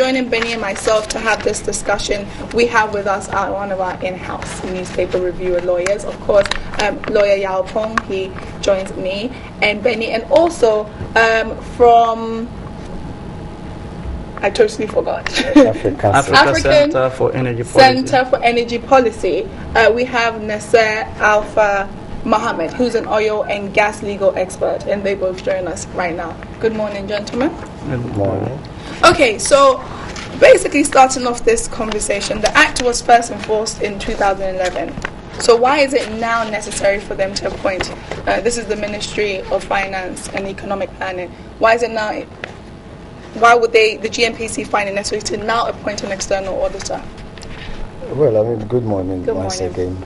joining Benny and myself to have this discussion, we have with us one of our in-house newspaper reviewer lawyers, of course, lawyer Yao Pong. He joins me and Benny, and also from... I totally forgot. African Center for Energy Policy. Center for Energy Policy. We have Nasser Alpha Mohammed, who's an oil and gas legal expert, and they both join us right now. Good morning, gentlemen. Good morning. Okay, so basically starting off this conversation, the Act was first enforced in 2011. So why is it now necessary for them to appoint, this is the Ministry of Finance and Economic Planning, why is it now, why would the GNPC find it necessary to now appoint an external auditor? Well, I mean, good morning once again.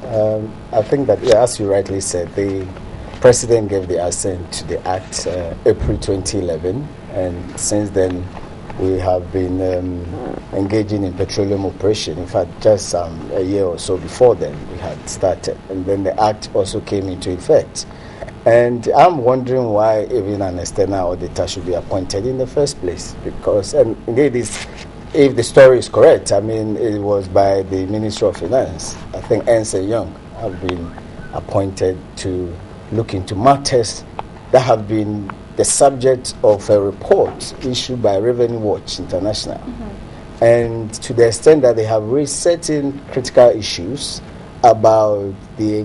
I think that, as you rightly said, the President gave the assent to the Act April 2011, and since then we have been engaging in petroleum operation. In fact, just a year or so before then we had started, and then the Act also came into effect. And I'm wondering why even an external auditor should be appointed in the first place, because, and indeed, if the story is correct, I mean, it was by the Ministry of Finance. I think Ernst & Young have been appointed to look into matters that have been the subject of a report issued by Revenue Watch International. Mm-hmm. And to the extent that they have raised certain critical issues about the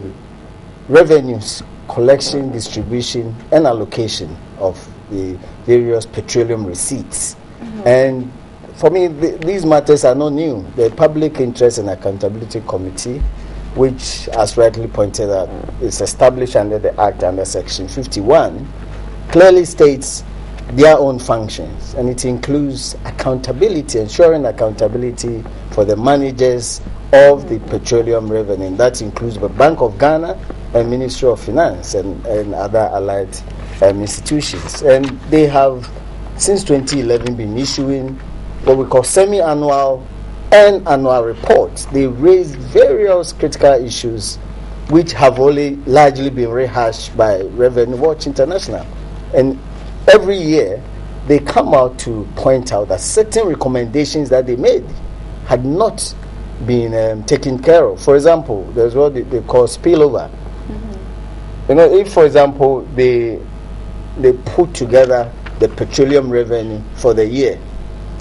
revenues, collection, distribution, and allocation of the various petroleum receipts. Mm-hmm. And for me, these matters are not new. The Public Interest and Accountability Committee, which, as rightly pointed out, is established under the Act under Section 51, clearly states their own functions, and it includes accountability, ensuring accountability for the managers of the petroleum revenue. And that includes the Bank of Ghana and Ministry of Finance and other allied institutions. And they have, since 2011, been issuing what we call semi-annual and annual reports. They raise various critical issues which have only largely been rehashed by Revenue Watch International. And every year they come out to point out that certain recommendations that they made had not been taken care of. For example, there's what they call spillover. Mm-hmm. You know, if, for example, they put together the petroleum revenue for the year,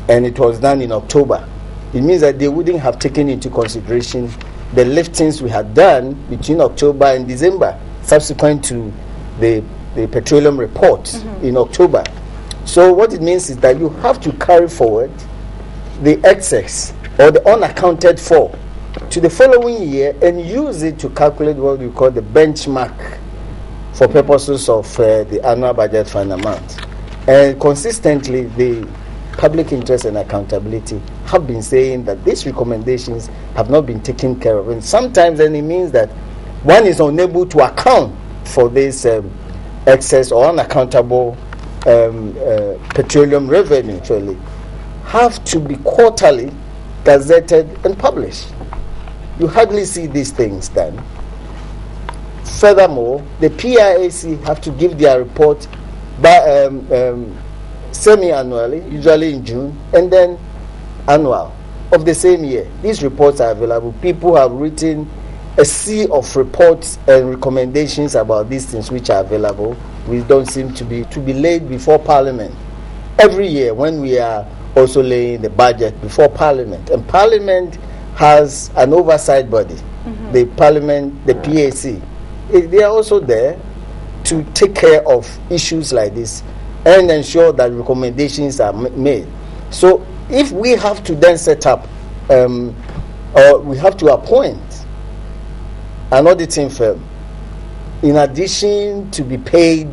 and it was done in October, it means that they wouldn't have taken into consideration the liftings we had done between October and December, subsequent to the petroleum report mm-hmm. in October. So what it means is that you have to carry forward the excess or the unaccounted for to the following year and use it to calculate what we call the benchmark for purposes of the annual budget fund amount. And consistently, the Public Interest and Accountability have been saying that these recommendations have not been taken care of. And sometimes then it means that one is unable to account for this excess or unaccountable petroleum revenue, actually, have to be quarterly gazetted and published. You hardly see these things done. Furthermore, the PIAC have to give their report by semi-annually, usually in June, and then annual of the same year. These reports are available. People have written a sea of reports and recommendations about these things which are available. We don't seem to be laid before Parliament every year when we are also laying the budget before Parliament. And Parliament has an oversight body, mm-hmm. the Parliament, the PAC. They are also there to take care of issues like this and ensure that recommendations are made. So if we have to then set up, or we have to appoint an auditing firm, in addition to be paid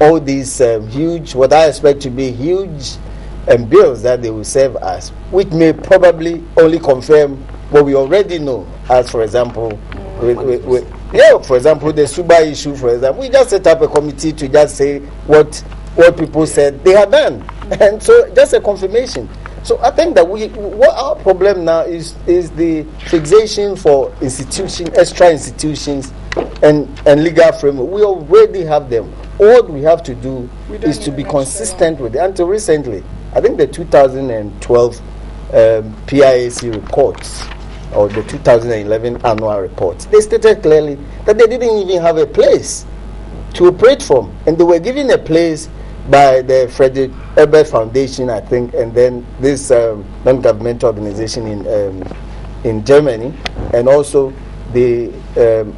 all these huge, what I expect to be huge bills that they will serve us, which may probably only confirm what we already know, as for example, for example, the Suba issue, for example, we just set up a committee to just say what people said they had done, and so just a confirmation. So I think that what our problem now is the fixation for extra institutions and legal framework. We already have them. All we have to do is to be consistent with it. Until recently, I think the 2012 PIAC reports or the 2011 annual reports, they stated clearly that they didn't even have a place to operate from, and they were given a place by the Friedrich Ebert Foundation, I think, and then this non-governmental organization in Germany, and also the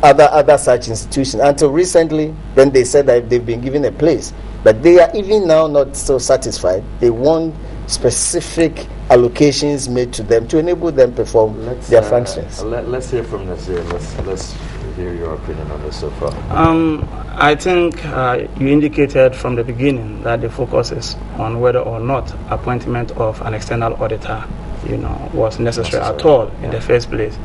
other such institutions. Until recently, then they said that they've been given a place, but they are even now not so satisfied. They want specific allocations made to them to enable them perform their functions. Let's hear from Nazir. Let's hear your opinion on this so far. I think you indicated from the beginning that the focus is on whether or not appointment of an external auditor, was necessary at all in the first place.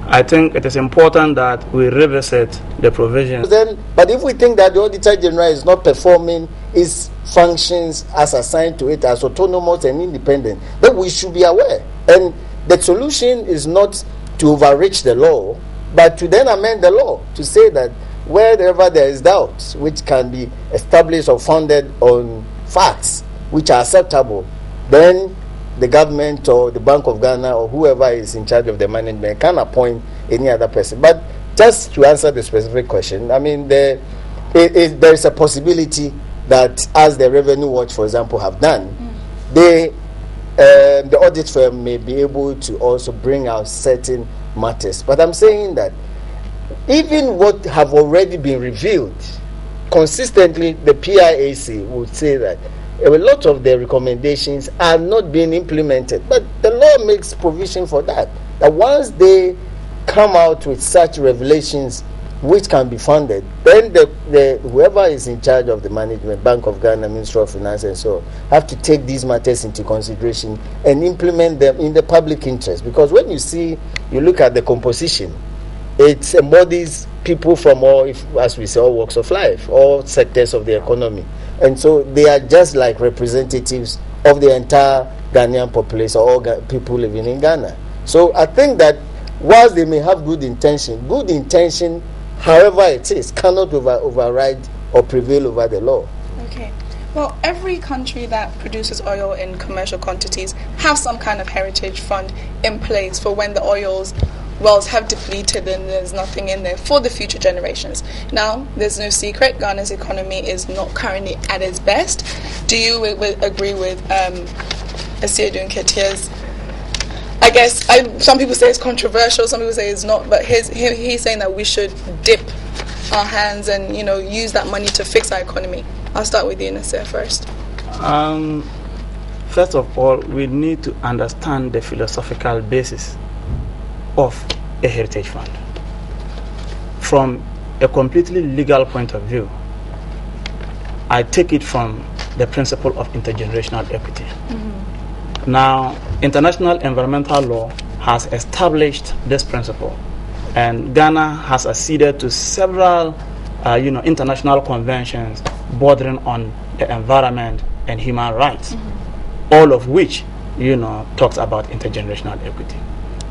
I think it is important that we revisit the provisions. But if we think that the Auditor General is not performing its functions as assigned to it as autonomous and independent, then we should be aware. And the solution is not to overreach the law, but to then amend the law to say that wherever there is doubt, which can be established or founded on facts which are acceptable, then the government or the Bank of Ghana or whoever is in charge of the management can appoint any other person. But just to answer the specific question, I mean, there is a possibility that, as the Revenue Watch, for example, have done, the audit firm may be able to also bring out certain matters. But I'm saying that even what have already been revealed, consistently the PIAC would say that a lot of the recommendations are not being implemented. But the law makes provision for that. That once they come out with such revelations which can be funded, then the whoever is in charge of the management, Bank of Ghana, Ministry of Finance and so on, have to take these matters into consideration and implement them in the public interest. Because when you look at the composition, it embodies people from all, as we say, all walks of life, all sectors of the economy. And so they are just like representatives of the entire Ghanaian population, all people living in Ghana. So I think that whilst they may have good intention, however it is, cannot override or prevail over the law. Okay. Well, every country that produces oil in commercial quantities have some kind of heritage fund in place for when the wells have depleted and there's nothing in there for the future generations. Now, there's no secret, Ghana's economy is not currently at its best. Do you agree with Asiedu Nketiah's? I guess some people say it's controversial, some people say it's not, but he's saying that we should dip our hands and use that money to fix our economy. I'll start with you, Nasir, first. First of all, we need to understand the philosophical basis of a heritage fund. From a completely legal point of view, I take it from the principle of intergenerational equity. Mm-hmm. Now, international environmental law has established this principle, and Ghana has acceded to several international conventions bordering on the environment and human rights, all of which talks about intergenerational equity.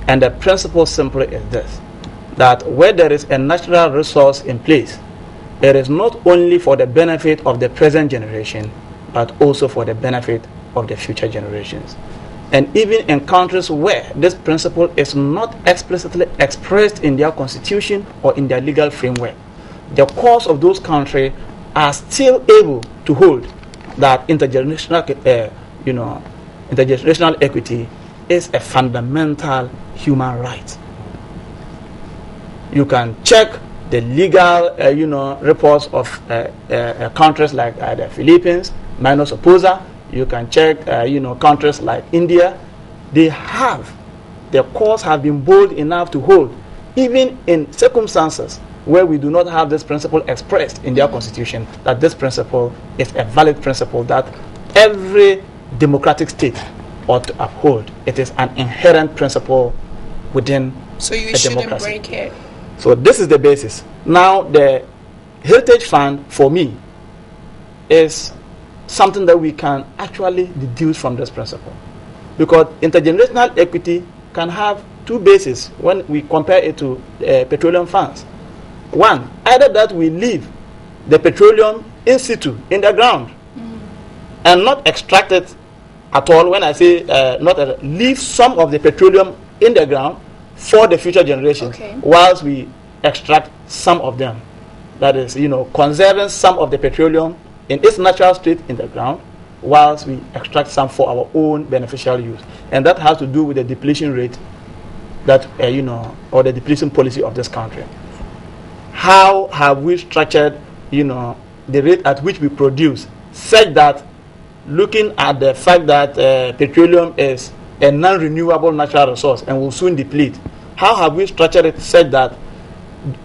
And the principle simply is this, that where there is a natural resource in place, it is not only for the benefit of the present generation, but also for the benefit of the future generations. And even in countries where this principle is not explicitly expressed in their constitution or in their legal framework, the courts of those countries are still able to hold that intergenerational equity is a fundamental human right. You can check the legal, reports of countries like the Philippines, minus opposer. You can check, countries like India. Their courts have been bold enough to hold, even in circumstances where we do not have this principle expressed in their constitution, that this principle is a valid principle that every democratic state ought to uphold. It is an inherent principle within a democracy. So you shouldn't break it. So this is the basis. Now, the Heritage Fund, for me, is something that we can actually deduce from this principle. Because intergenerational equity can have two bases when we compare it to petroleum funds. One, either that we leave the petroleum in situ, in the ground, and not extract it at all. When I say leave some of the petroleum in the ground for the future generation, whilst we extract some of them. That is, conserving some of the petroleum in its natural state in the ground, whilst we extract some for our own beneficial use. And that has to do with the depletion rate that, or the depletion policy of this country. How have we structured, the rate at which we produce, such that, looking at the fact that petroleum is a non-renewable natural resource and will soon deplete, how have we structured it such that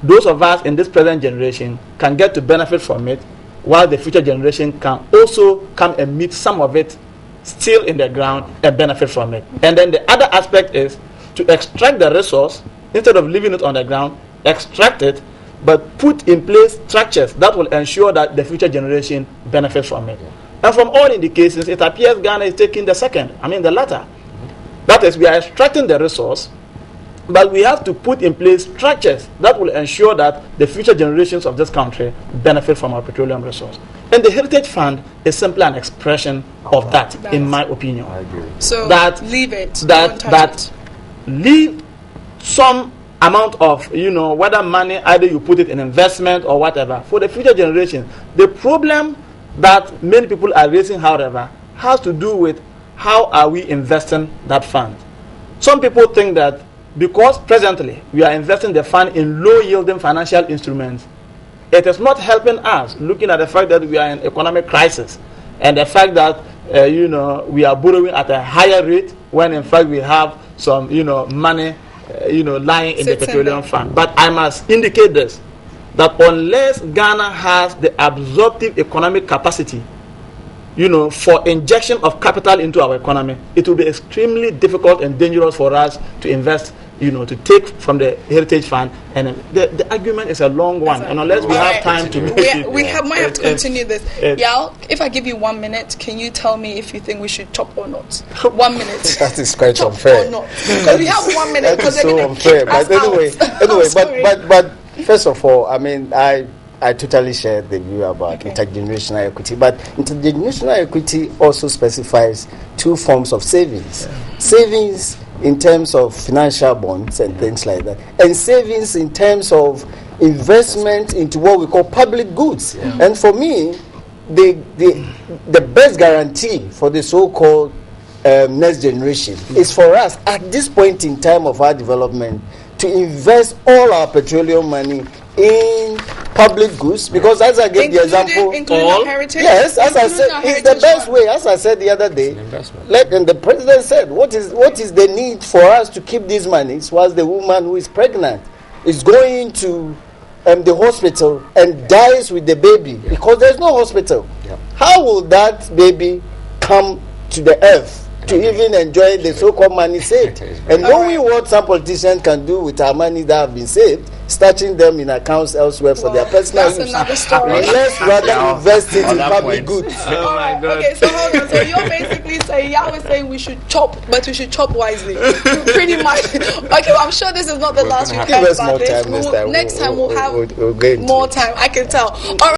those of us in this present generation can get to benefit from it, while the future generation can also come and meet some of it still in the ground and benefit from it? And then the other aspect is to extract the resource, instead of leaving it on the ground, extract it, but put in place structures that will ensure that the future generation benefits from it. And from all indications, it appears Ghana is taking the latter. That is, we are extracting the resource, but we have to put in place structures that will ensure that the future generations of this country benefit from our petroleum resource. And the Heritage Fund is simply an expression of that, in my opinion. I agree. So leave it. That leave some amount of, whether money, either you put it in investment or whatever, for the future generation. The problem that many people are raising, however, has to do with how are we investing that fund. Some people think that because presently we are investing the fund in low-yielding financial instruments, it is not helping us, looking at the fact that we are in economic crisis and the fact that we are borrowing at a higher rate when in fact we have some money lying in the petroleum fund. But I must indicate this, that unless Ghana has the absorptive economic capacity for injection of capital into our economy, it will be extremely difficult and dangerous for us to invest, to take from the Heritage Fund. And the argument is a long one, and unless we have time to make it... We might have to continue this. Yao, if I give you 1 minute, can you tell me if you think we should chop or not? 1 minute. That is quite chop unfair. Or not? Because we have 1 minute. That is so unfair. But anyway, but first of all, I totally share the view about intergenerational equity, but intergenerational equity also specifies two forms of savings. Savings in terms of financial bonds and things like that, and savings in terms of investment into what we call public goods. And for me, the best guarantee for the so-called next generation is for us at this point in time of our development to invest all our petroleum money in public goods, because as I gave the example, yes, as I said, it's the best way. As I said the other day, and the president said, what is the need for us to keep these monies whilst the woman who is pregnant is going to the hospital and dies with the baby because there's no hospital? How will that baby come to the earth to even enjoy the so-called money saved? And knowing what some politicians can do with our money that have been saved, starting them in accounts elsewhere for their personal use. That's another story. Let's rather invest it in public goods. Oh my God. Okay, so hold on. So you're basically saying, Yao is saying we should chop, but we should chop wisely. Pretty much. Okay, well, I'm sure this is not the last we've heard about this. Next time we'll have more time. I can tell. All right.